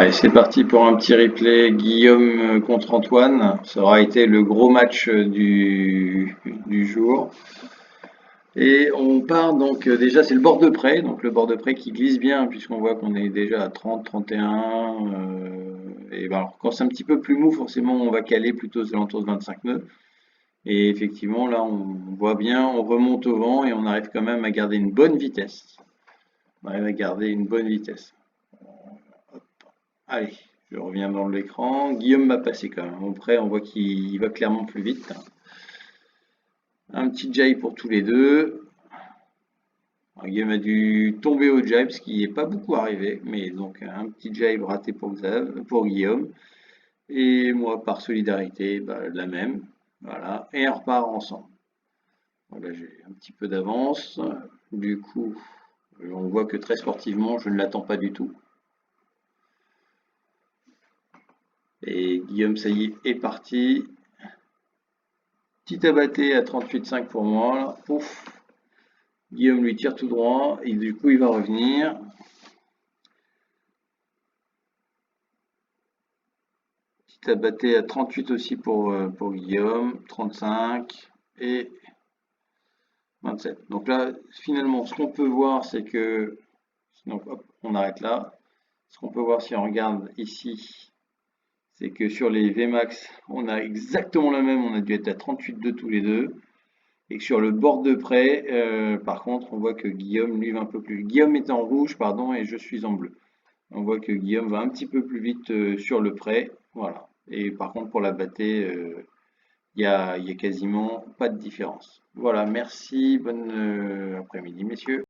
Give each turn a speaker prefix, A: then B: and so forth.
A: Allez, c'est parti pour un petit replay. Guillaume contre Antoine. Ça aura été le gros match du jour. Et on part donc, déjà, c'est le bord de près. Donc le bord de près qui glisse bien, puisqu'on voit qu'on est déjà à 30, 31. Et ben, alors, quand c'est un petit peu plus mou, forcément, on va caler plutôt aux alentours de 25 nœuds. Et effectivement, là, on voit bien, on remonte au vent et on arrive quand même à garder une bonne vitesse. On arrive à garder une bonne vitesse. Allez, je reviens dans l'écran. Guillaume m'a passé quand même. Après, on voit qu'il va clairement plus vite. Un petit jibe pour tous les deux. Alors, Guillaume a dû tomber au jibe, ce qui n'est pas beaucoup arrivé. Mais donc, un petit jibe raté pour Guillaume. Et moi, par solidarité, bah, la même. Voilà. Et on repart ensemble. Voilà, j'ai un petit peu d'avance. Du coup, on voit que très sportivement, je ne l'attends pas du tout. Et Guillaume, ça y est parti. Petit abatté à 38,5 pour moi. Là. Pouf. Guillaume lui tire tout droit. Et du coup, il va revenir. Petit abatté à 38 aussi pour Guillaume. 35 et 27. Donc là, finalement, ce qu'on peut voir, c'est que... Donc, hop, on arrête là. Ce qu'on peut voir si on regarde ici, c'est que sur les Vmax, on a exactement la même. On a dû être à 38,2 tous les deux. Et que sur le bord de près, par contre, on voit que Guillaume, lui, va un peu plus. Guillaume est en rouge, pardon, et je suis en bleu. On voit que Guillaume va un petit peu plus vite sur le près. Voilà. Et par contre, pour la battée, il y a quasiment pas de différence. Voilà, merci. Bonne après-midi, messieurs.